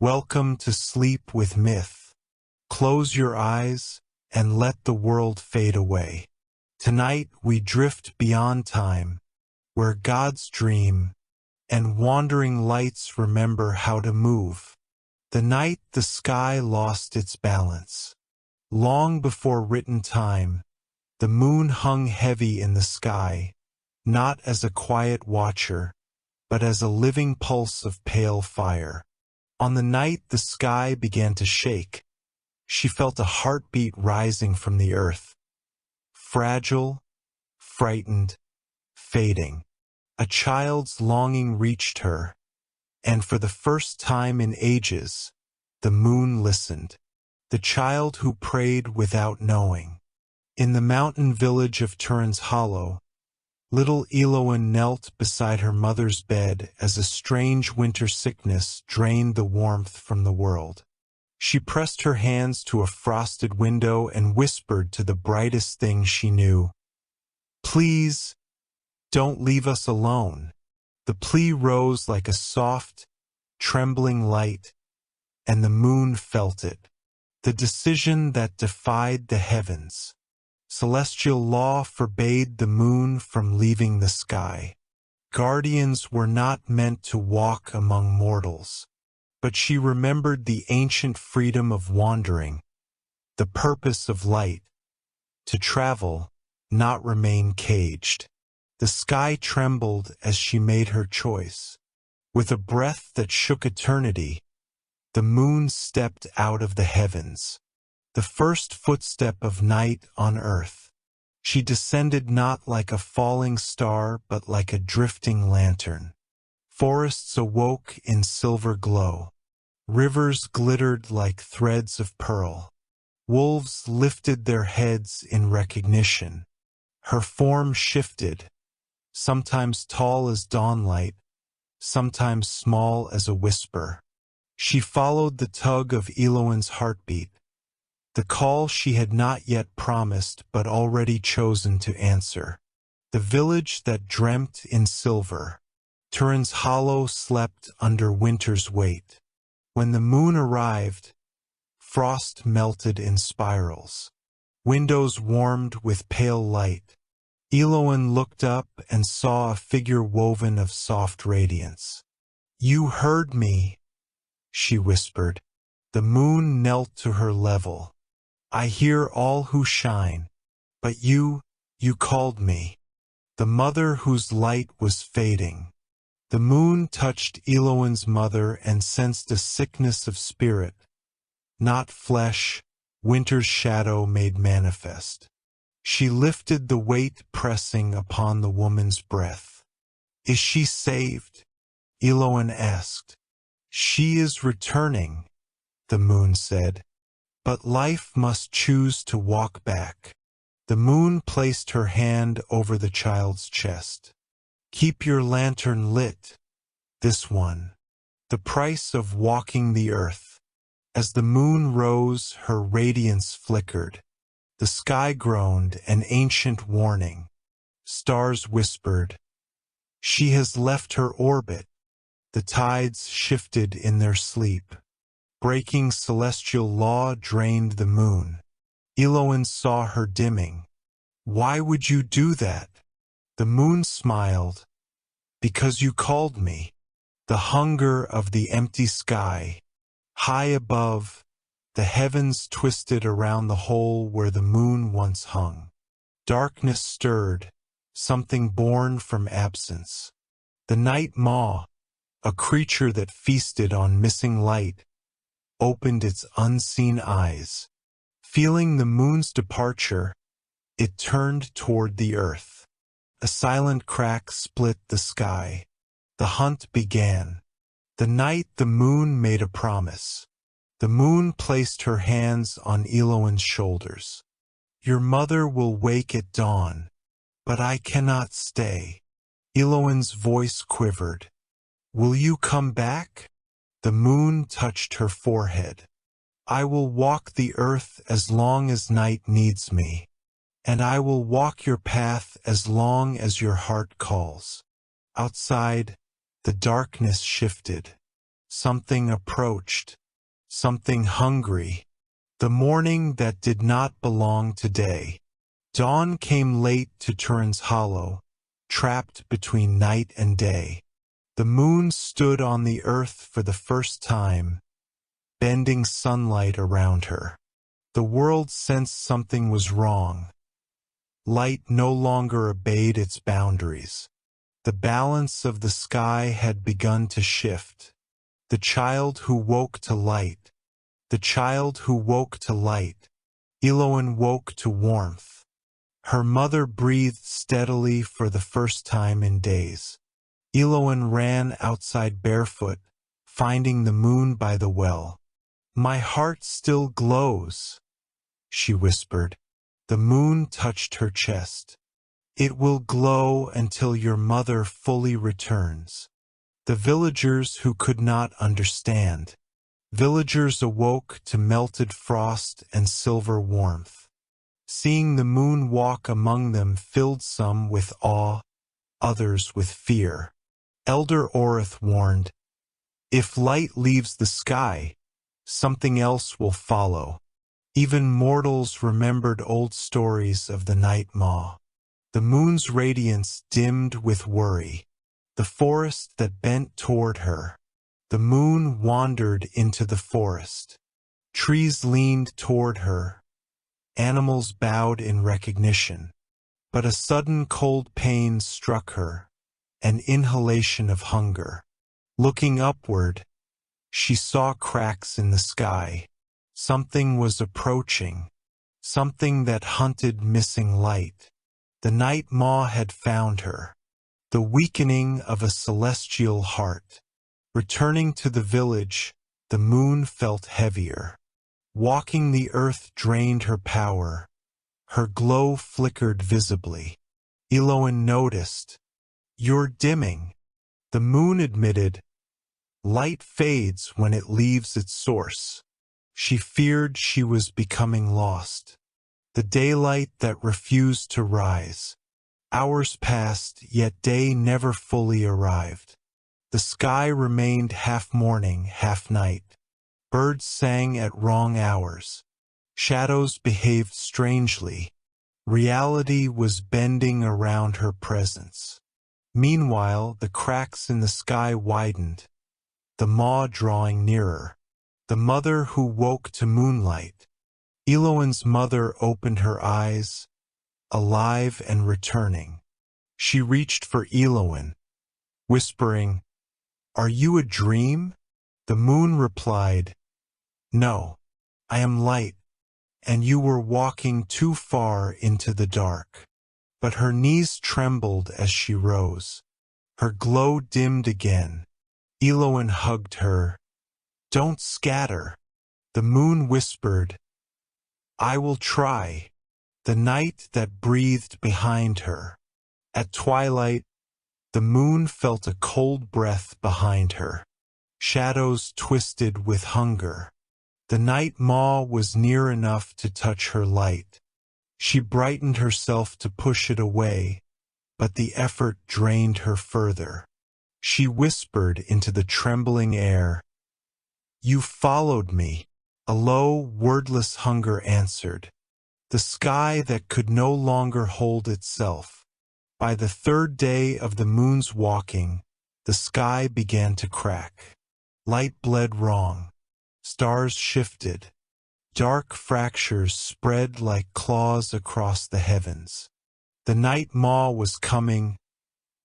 Welcome to Sleep with Myth. Close your eyes and let the world fade away. Tonight we drift beyond time, where gods dream, and wandering lights remember how to move. The night the sky lost its balance. Long before written time, the moon hung heavy in the sky, not as a quiet watcher, but as a living pulse of pale fire. On the night the sky began to shake, she felt a heartbeat rising from the earth. Fragile, frightened, fading. A child's longing reached her, and for the first time in ages, the moon listened. The child who prayed without knowing. In the mountain village of Turin's Hollow, little Eloin knelt beside her mother's bed as a strange winter sickness drained the warmth from the world. She pressed her hands to a frosted window and whispered to the brightest thing she knew, "Please, don't leave us alone." The plea rose like a soft, trembling light, and the moon felt it. The decision that defied the heavens. Celestial law forbade the moon from leaving the sky. Guardians were not meant to walk among mortals. But she remembered the ancient freedom of wandering, the purpose of light, to travel, not remain caged. The sky trembled as she made her choice. With a breath that shook eternity, the moon stepped out of the heavens. The first footstep of night on earth. She descended not like a falling star but like a drifting lantern. Forests awoke in silver glow. Rivers glittered like threads of pearl. Wolves lifted their heads in recognition. Her form shifted, sometimes tall as dawnlight, sometimes small as a whisper. She followed the tug of Eloin's heartbeat, the call she had not yet promised but already chosen to answer. The village that dreamt in silver. Turin's Hollow slept under winter's weight. When the moon arrived, frost melted in spirals. Windows warmed with pale light. Eloin looked up and saw a figure woven of soft radiance. "You heard me," she whispered. The moon knelt to her level. "I hear all who shine, but you called me." The mother whose light was fading. The moon touched Eloin's mother and sensed a sickness of spirit, not flesh, winter's shadow made manifest. She lifted the weight pressing upon the woman's breath. "Is she saved?" Eloin asked. "She is returning," the moon said, "but life must choose to walk back." The moon placed her hand over the child's chest. "Keep your lantern lit, this one." The price of walking the earth. As the moon rose, her radiance flickered. The sky groaned, an ancient warning. Stars whispered, "She has left her orbit." The tides shifted in their sleep. Breaking celestial law drained the moon. Eloin saw her dimming. "Why would you do that?" The moon smiled. "Because you called me." The hunger of the empty sky. High above, the heavens twisted around the hole where the moon once hung. Darkness stirred, something born from absence. The night maw, a creature that feasted on missing light, opened its unseen eyes. Feeling the moon's departure, it turned toward the earth. A silent crack split the sky. The hunt began. The night the moon made a promise. The moon placed her hands on Eloin's shoulders. "Your mother will wake at dawn, but I cannot stay." Eloin's voice quivered. "Will you come back?" The moon touched her forehead. "I will walk the earth as long as night needs me, and I will walk your path as long as your heart calls." Outside, the darkness shifted. Something approached. Something hungry. The morning that did not belong to day. Dawn came late to Turin's Hollow, trapped between night and day. The moon stood on the earth for the first time, bending sunlight around her. The world sensed something was wrong. Light no longer obeyed its boundaries. The balance of the sky had begun to shift. The child who woke to light. The child who woke to light. Eloin woke to warmth. Her mother breathed steadily for the first time in days. Eloin ran outside barefoot, finding the moon by the well. "My heart still glows," she whispered. The moon touched her chest. "It will glow until your mother fully returns." The villagers who could not understand. Villagers awoke to melted frost and silver warmth. Seeing the moon walk among them filled some with awe, others with fear. Elder Orith warned, "If light leaves the sky, something else will follow." Even mortals remembered old stories of the night maw. The moon's radiance dimmed with worry. The forest that bent toward her. The moon wandered into the forest. Trees leaned toward her. Animals bowed in recognition. But a sudden cold pain struck her, an inhalation of hunger. Looking upward, she saw cracks in the sky. Something was approaching, something that hunted missing light. The night maw had found her. The weakening of a celestial heart. Returning to the village, the moon felt heavier. Walking the earth drained her power. Her glow flickered visibly. Eloin noticed. "You're dimming." The moon admitted, "Light fades when it leaves its source." She feared she was becoming lost. The daylight that refused to rise. Hours passed, yet day never fully arrived. The sky remained half morning, half night. Birds sang at wrong hours. Shadows behaved strangely. Reality was bending around her presence. Meanwhile, the cracks in the sky widened, the maw drawing nearer. The mother who woke to moonlight. Eloin's mother opened her eyes, alive and returning. She reached for Eloin, whispering, "Are you a dream?" The moon replied, "No, I am light, and you were walking too far into the dark." But her knees trembled as she rose. Her glow dimmed again. Eloin hugged her. "Don't scatter." The moon whispered, "I will try." The night that breathed behind her. At twilight, the moon felt a cold breath behind her. Shadows twisted with hunger. The night maw was near enough to touch her light. She brightened herself to push it away, but the effort drained her further. She whispered into the trembling air, "You followed me." A low, wordless hunger answered. The sky that could no longer hold itself. By the third day of the moon's walking, the sky began to crack. Light bled wrong. Stars shifted. Dark fractures spread like claws across the heavens. The night maw was coming,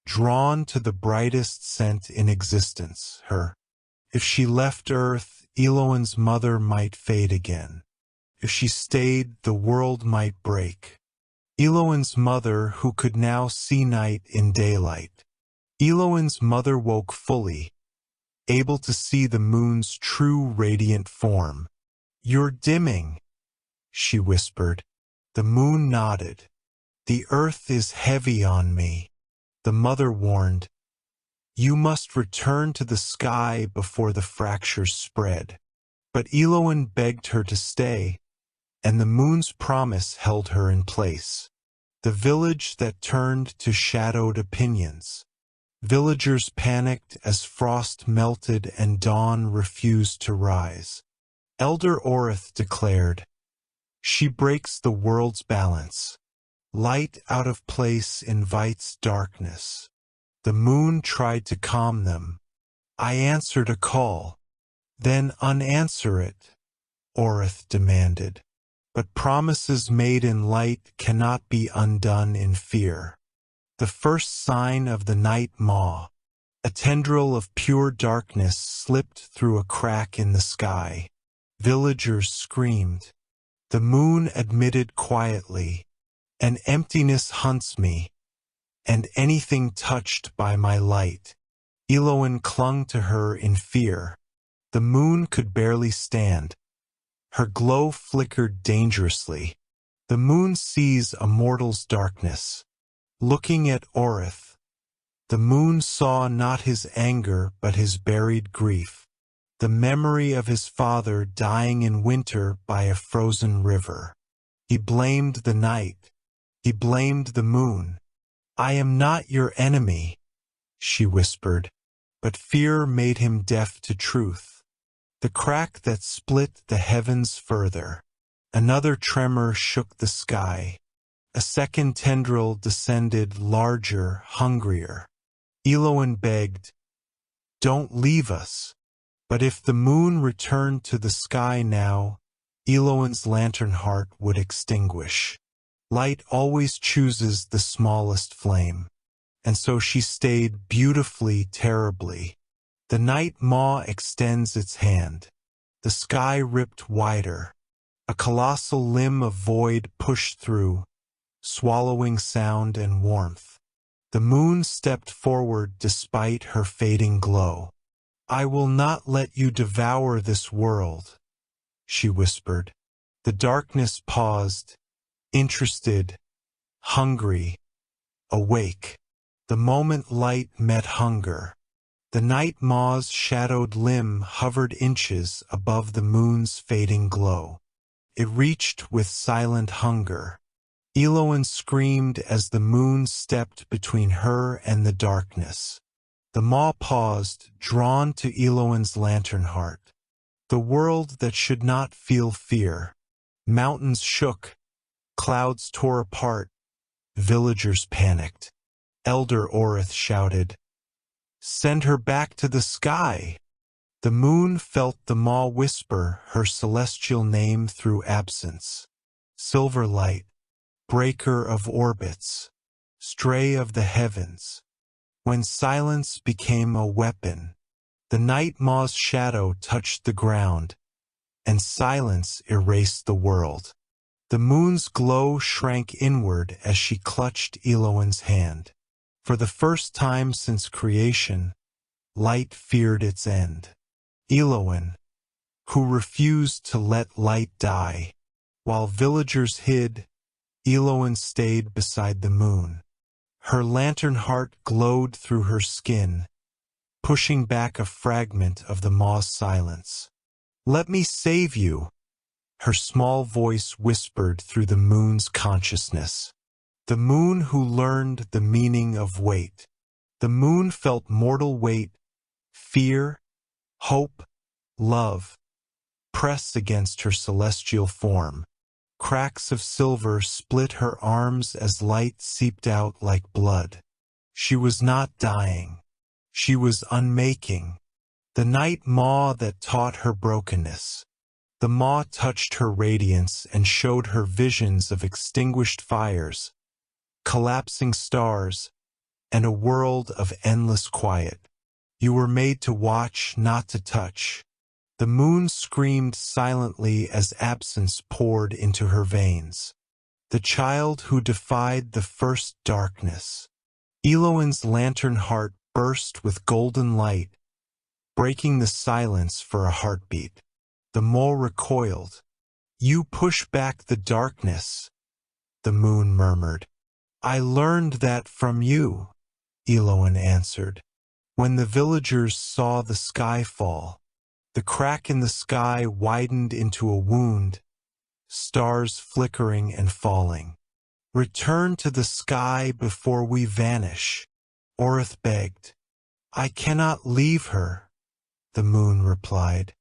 drawn to the brightest scent in existence, her. If she left Earth, Eloin's mother might fade again. If she stayed, the world might break. Eloin's mother, who could now see night in daylight. Eloin's mother woke fully, able to see the moon's true radiant form. "You're dimming," she whispered. The moon nodded. "The earth is heavy on me," the mother warned. "You must return to the sky before the fractures spread." But Eloin begged her to stay, and the moon's promise held her in place. The village that turned to shadowed opinions. Villagers panicked as frost melted and dawn refused to rise. Elder Orith declared, "She breaks the world's balance. Light out of place invites darkness." The moon tried to calm them. "I answered a call." "Then unanswer it," Orith demanded. "But promises made in light cannot be undone in fear." The first sign of the night maw, a tendril of pure darkness slipped through a crack in the sky. Villagers screamed. The moon admitted quietly, "An emptiness hunts me, and anything touched by my light." Eloin clung to her in fear. The moon could barely stand. Her glow flickered dangerously. The moon sees a mortal's darkness. Looking at Orith, the moon saw not his anger but his buried grief, the memory of his father dying in winter by a frozen river. He blamed the night. He blamed the moon. "I am not your enemy," she whispered, but fear made him deaf to truth. The crack that split the heavens further. Another tremor shook the sky. A second tendril descended, larger, hungrier. Eloin begged, "Don't leave us." But if the moon returned to the sky now, Eloin's lantern heart would extinguish. Light always chooses the smallest flame. And so she stayed beautifully, terribly. The night maw extends its hand. The sky ripped wider. A colossal limb of void pushed through, swallowing sound and warmth. The moon stepped forward despite her fading glow. "I will not let you devour this world," she whispered. The darkness paused, interested, hungry, awake. The moment light met hunger. The night maw's shadowed limb hovered inches above the moon's fading glow. It reached with silent hunger. Eloin screamed as the moon stepped between her and the darkness. The maw paused, drawn to Eloin's lantern heart. The world that should not feel fear. Mountains shook. Clouds tore apart. Villagers panicked. Elder Orith shouted, "Send her back to the sky!" The moon felt the maw whisper her celestial name through absence. Silver light, breaker of orbits, stray of the heavens. When silence became a weapon, the night maw's shadow touched the ground, and silence erased the world. The moon's glow shrank inward as she clutched Eloin's hand. For the first time since creation, light feared its end. Eloin, who refused to let light die. While villagers hid, Eloin stayed beside the moon. Her lantern heart glowed through her skin, pushing back a fragment of the maw's silence. "Let me save you," her small voice whispered through the moon's consciousness. The moon who learned the meaning of weight. The moon felt mortal weight, fear, hope, love, press against her celestial form. Cracks of silver split her arms as light seeped out like blood. She was not dying. She was unmaking. The night maw that taught her brokenness. The maw touched her radiance and showed her visions of extinguished fires, collapsing stars, and a world of endless quiet. You were made to watch, not to touch. The moon screamed silently as absence poured into her veins. The child who defied the first darkness. Eloin's lantern heart burst with golden light, breaking the silence for a heartbeat. The mole recoiled. "You push back the darkness," the moon murmured. "I learned that from you," Eloin answered. When the villagers saw the sky fall, the crack in the sky widened into a wound, stars flickering and falling. "Return to the sky before we vanish," Orith begged. I cannot leave her, the moon replied,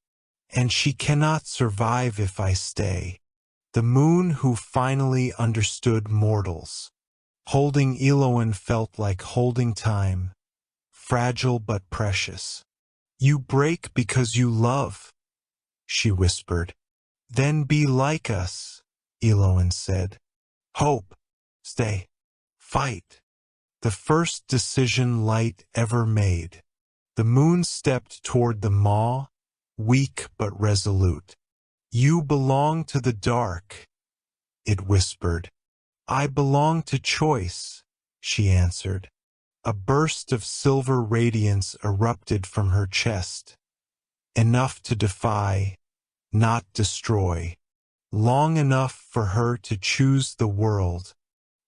and she cannot survive if I stay. The moon who finally understood mortals. Holding Eloin felt like holding time, fragile but precious. You break because you love, she whispered. Then be like us, Eloin said. Hope, stay, fight. The first decision Light ever made. The moon stepped toward the maw, weak but resolute. You belong to the dark, it whispered. I belong to choice, she answered. A burst of silver radiance erupted from her chest. Enough to defy, not destroy. Long enough for her to choose the world.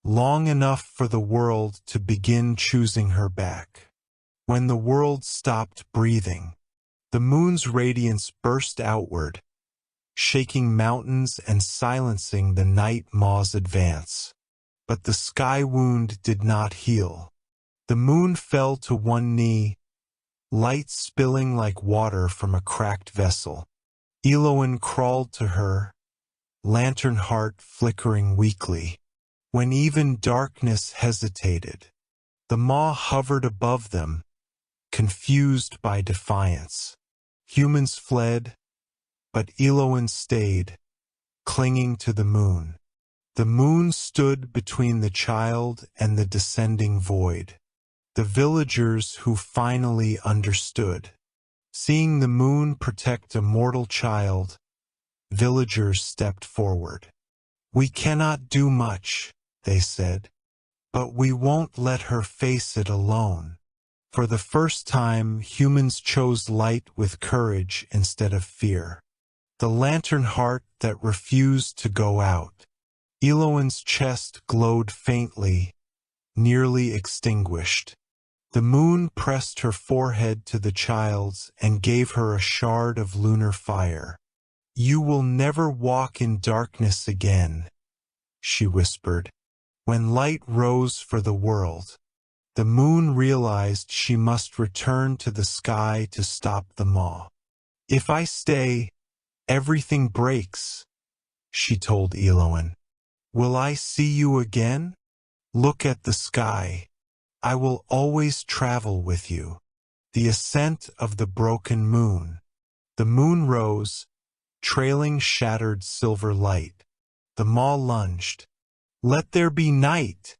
Long enough for the world to begin choosing her back. When the world stopped breathing, the moon's radiance burst outward, shaking mountains and silencing the night maw's advance. But the sky wound did not heal. The moon fell to one knee, light spilling like water from a cracked vessel. Eloin crawled to her, lantern heart flickering weakly. When even darkness hesitated, the maw hovered above them, confused by defiance. Humans fled, but Eloin stayed, clinging to the moon. The moon stood between the child and the descending void. The villagers who finally understood. Seeing the moon protect a mortal child, villagers stepped forward. We cannot do much, they said, but we won't let her face it alone. For the first time, humans chose light with courage instead of fear. The lantern heart that refused to go out. Eloin's chest glowed faintly, nearly extinguished. The moon pressed her forehead to the child's and gave her a shard of lunar fire. You will never walk in darkness again, she whispered. When light rose for the world, the moon realized she must return to the sky to stop the maw. If I stay, everything breaks, she told Eloin. Will I see you again? Look at the sky. I will always travel with you. The ascent of the broken moon. The moon rose, trailing shattered silver light. The maw lunged. Let there be night,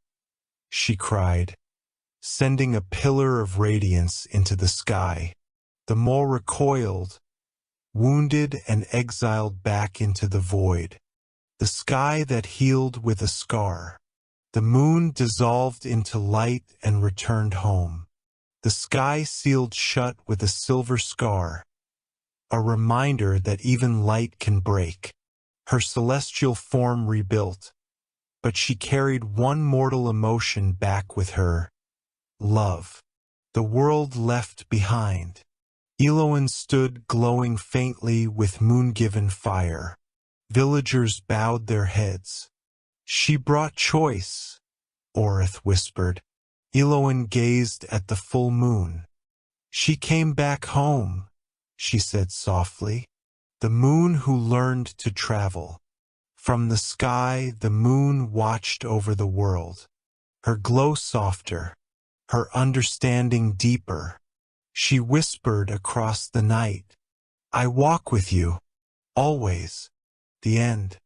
she cried, sending a pillar of radiance into the sky. The maw recoiled, wounded and exiled back into the void. The sky that healed with a scar. The moon dissolved into light and returned home. The sky sealed shut with a silver scar, a reminder that even light can break. Her celestial form rebuilt, but she carried one mortal emotion back with her: love. The world left behind. Eloin stood glowing faintly with moon-given fire. Villagers bowed their heads. She brought choice, Orith whispered. Eloin gazed at the full moon. She came back home, she said softly. The moon who learned to travel. From the sky, the moon watched over the world. Her glow softer, her understanding deeper. She whispered across the night, I walk with you, always. The end.